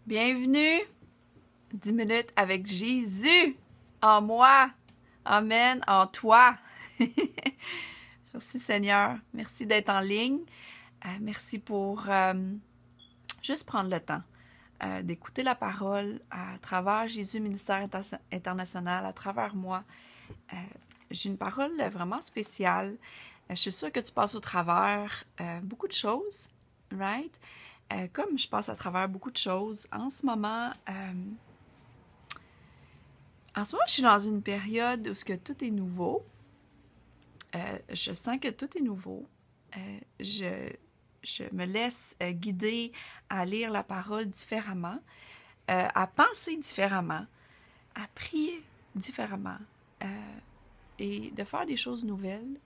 Bienvenue, 10 minutes avec Jésus en moi, Amen, en toi. Merci Seigneur, merci d'être en ligne. Merci pour juste prendre le temps d'écouter la parole à travers Jésus Ministère International, à travers moi. J'ai une parole vraiment spéciale. Je suis sûre que tu passes au travers beaucoup de choses, right? Comme je passe à travers beaucoup de choses, en ce moment, je suis dans une période où ce que tout est nouveau. Je sens que tout est nouveau. Je me laisse guider à lire la parole différemment, à penser différemment, à prier différemment et de faire des choses nouvelles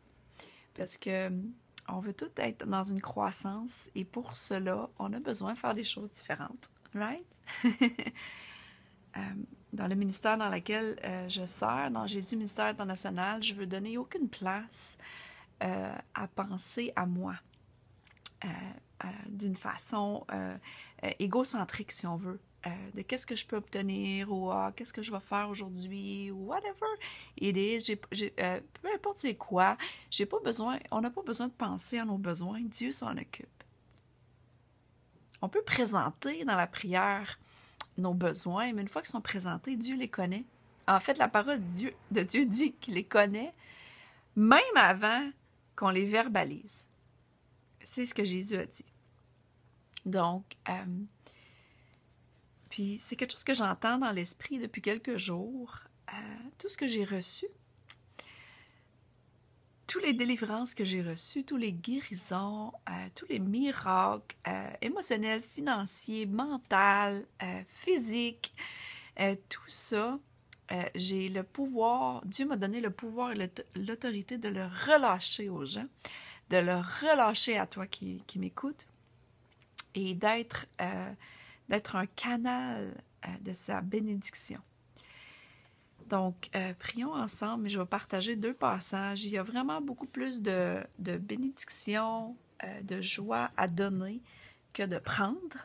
parce que on veut tout être dans une croissance et pour cela, on a besoin de faire des choses différentes, right? Dans le ministère dans lequel je sers, dans Jésus Ministère International, je veux donner aucune place à penser à moi d'une façon égocentrique, si on veut. De qu'est-ce que je peux obtenir ou qu'est-ce que je vais faire aujourd'hui ou whatever it is. Peu importe c'est quoi, on n'a pas besoin de penser à nos besoins. Dieu s'en occupe. On peut présenter dans la prière nos besoins, mais une fois qu'ils sont présentés, Dieu les connaît. En fait, la parole de Dieu dit qu'il les connaît même avant qu'on les verbalise. C'est ce que Jésus a dit. Donc, puis c'est quelque chose que j'entends dans l'esprit depuis quelques jours. Tout ce que j'ai reçu, toutes les délivrances que j'ai reçues, tous les guérisons, tous les miracles émotionnels, financiers, mentaux, physiques, tout ça, j'ai le pouvoir, Dieu m'a donné le pouvoir et l'autorité de le relâcher aux gens, de le relâcher à toi qui m'écoutes et d'être un canal de sa bénédiction. Donc, prions ensemble, et je vais partager 2 passages. Il y a vraiment beaucoup plus de bénédiction, de joie à donner que de prendre,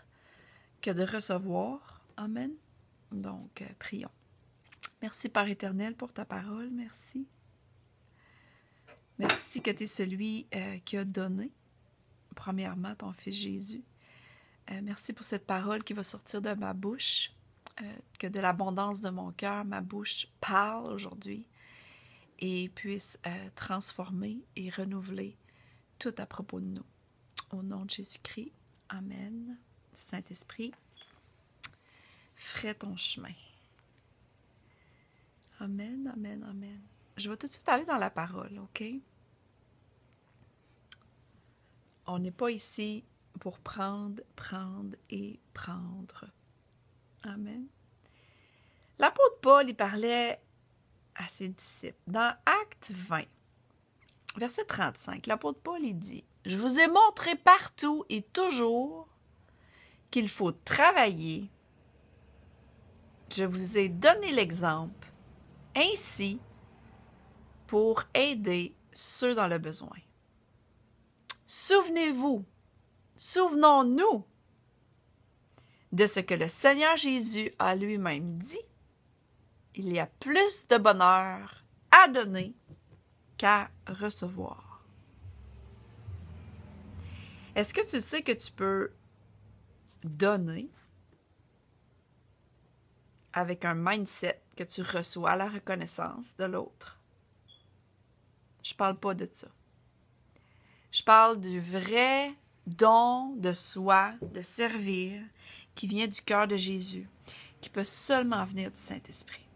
que de recevoir. Amen. Donc, prions. Merci, Père éternel, pour ta parole. Merci. Merci que tu es celui qui a donné, premièrement, ton Fils Jésus. Merci pour cette parole qui va sortir de ma bouche. Que de l'abondance de mon cœur, ma bouche parle aujourd'hui et puisse transformer et renouveler tout à propos de nous. Au nom de Jésus-Christ, Amen. Saint-Esprit, ferai ton chemin. Amen, amen, amen. Je vais tout de suite aller dans la parole, OK? On n'est pas ici pour prendre et prendre. Amen. L'apôtre Paul, il parlait à ses disciples. Dans Actes 20, verset 35, l'apôtre Paul, il dit « Je vous ai montré partout et toujours qu'il faut travailler. Je vous ai donné l'exemple, ainsi pour aider ceux dans le besoin. Souvenons-nous de ce que le Seigneur Jésus a lui-même dit, il y a plus de bonheur à donner qu'à recevoir. » Est-ce que tu sais que tu peux donner avec un mindset que tu reçois la reconnaissance de l'autre? Je parle pas de ça. Je parle du vrai don de soi, de servir, qui vient du cœur de Jésus, qui peut seulement venir du Saint-Esprit.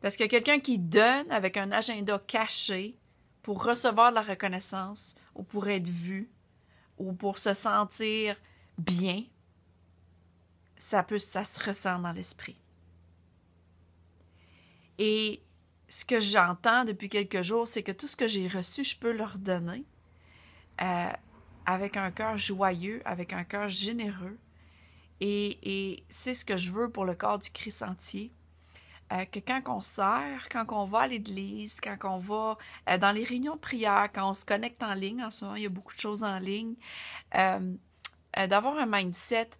Parce que quelqu'un qui donne avec un agenda caché pour recevoir de la reconnaissance, ou pour être vu, ou pour se sentir bien, ça se ressent dans l'esprit. Et ce que j'entends depuis quelques jours, c'est que tout ce que j'ai reçu, je peux leur donner avec un cœur joyeux, avec un cœur généreux. Et c'est ce que je veux pour le corps du Christ entier. Que quand on sert, quand on va à l'église, quand on va dans les réunions de prière, quand on se connecte en ligne, en ce moment, il y a beaucoup de choses en ligne, d'avoir un mindset,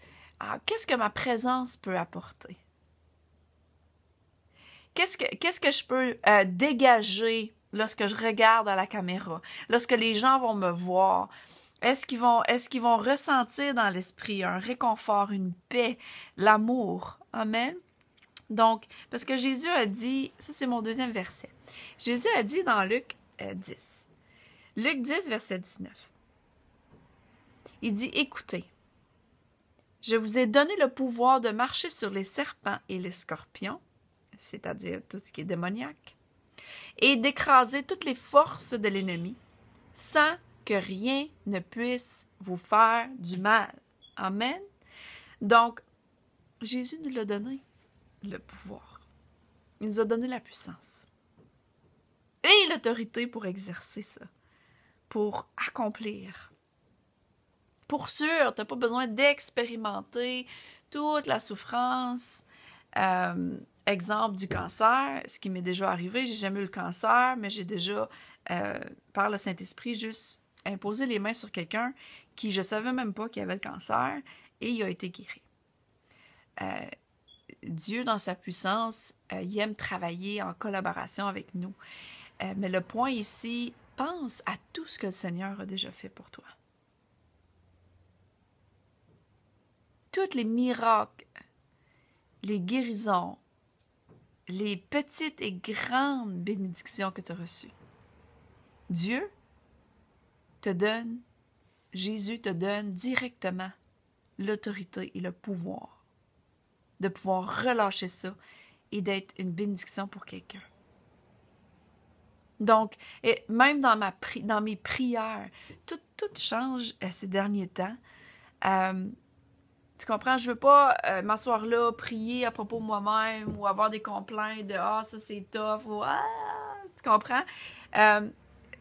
qu'est-ce que ma présence peut apporter? Qu'est-ce que je peux dégager lorsque je regarde à la caméra? Lorsque les gens vont me voir? Est-ce qu'ils vont ressentir dans l'esprit un réconfort, une paix, l'amour? Amen? Donc, parce que Jésus a dit, ça c'est mon deuxième verset, Jésus a dit dans Luc 10, Luc 10, verset 19, il dit, « Écoutez, je vous ai donné le pouvoir de marcher sur les serpents et les scorpions, c'est-à-dire tout ce qui est démoniaque, et d'écraser toutes les forces de l'ennemi, sans que rien ne puisse vous faire du mal. » Amen. Donc, Jésus nous l'a donné, le pouvoir. Il nous a donné la puissance et l'autorité pour exercer ça, pour accomplir. Pour sûr, tu n'as pas besoin d'expérimenter toute la souffrance. Exemple du cancer, ce qui m'est déjà arrivé, j'ai jamais eu le cancer, mais j'ai déjà, par le Saint-Esprit, juste imposé les mains sur quelqu'un qui je savais même pas qu'il avait le cancer et il a été guéri. Dieu, dans sa puissance, il aime travailler en collaboration avec nous. Mais le point ici, pense à tout ce que le Seigneur a déjà fait pour toi. Tous les miracles, les guérisons, les petites et grandes bénédictions que tu as reçues. Dieu te donne, Jésus te donne directement l'autorité et le pouvoir de pouvoir relâcher ça et d'être une bénédiction pour quelqu'un. Donc, et même dans mes prières, tout change ces derniers temps. Tu comprends? Je veux pas m'asseoir là, prier à propos de moi-même ou avoir des complaintes de « Ah, ça c'est tough » ou « Ah! » Tu comprends?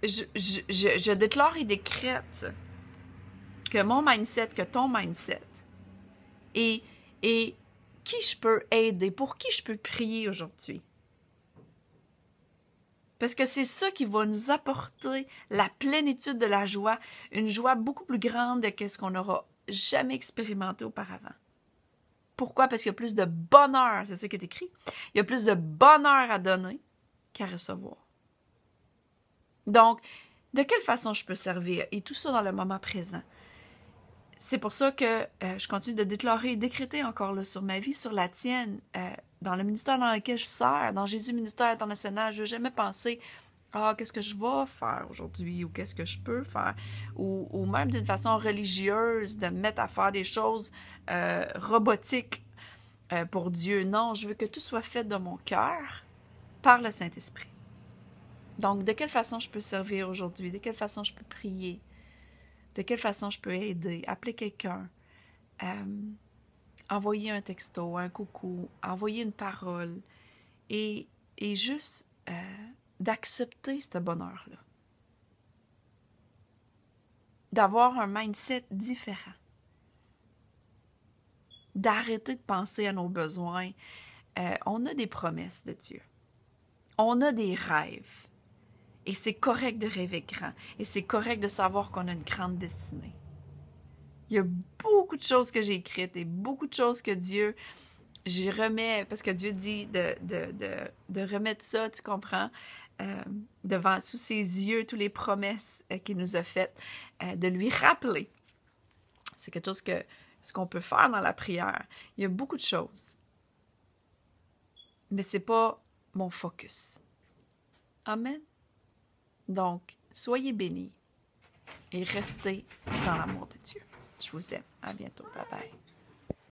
Je déclare et décrète que mon mindset, que ton mindset et qui je peux aider, pour qui je peux prier aujourd'hui. Parce que c'est ça qui va nous apporter la plénitude de la joie, une joie beaucoup plus grande que ce qu'on n'aura jamais expérimenté auparavant. Pourquoi? Parce qu'il y a plus de bonheur, c'est ça qui est écrit. Il y a plus de bonheur à donner qu'à recevoir. Donc, de quelle façon je peux servir? Et tout ça dans le moment présent. C'est pour ça que je continue de déclarer et décréter encore là, sur ma vie, sur la tienne, dans le ministère dans lequel je sers, dans Jésus Ministère International. Je ne veux jamais penser « Ah, qu'est-ce que je vais faire aujourd'hui? » ou « Qu'est-ce que je peux faire? » ou même d'une façon religieuse, de me mettre à faire des choses robotiques pour Dieu. Non, je veux que tout soit fait de mon cœur par le Saint-Esprit. Donc, de quelle façon je peux servir aujourd'hui? De quelle façon je peux prier? De quelle façon je peux aider? Appeler quelqu'un, envoyer un texto, un coucou, envoyer une parole et juste d'accepter ce bonheur-là. D'avoir un mindset différent. D'arrêter de penser à nos besoins. On a des promesses de Dieu. On a des rêves. Et c'est correct de rêver grand. Et c'est correct de savoir qu'on a une grande destinée. Il y a beaucoup de choses que j'ai écrites et beaucoup de choses que Dieu, j'y remets, parce que Dieu dit de remettre ça, tu comprends, sous ses yeux, toutes les promesses qu'il nous a faites, de lui rappeler. C'est quelque chose ce qu'on peut faire dans la prière. Il y a beaucoup de choses. Mais c'est pas mon focus. Amen. Donc, soyez bénis et restez dans l'amour de Dieu. Je vous aime. À bientôt. Bye bye.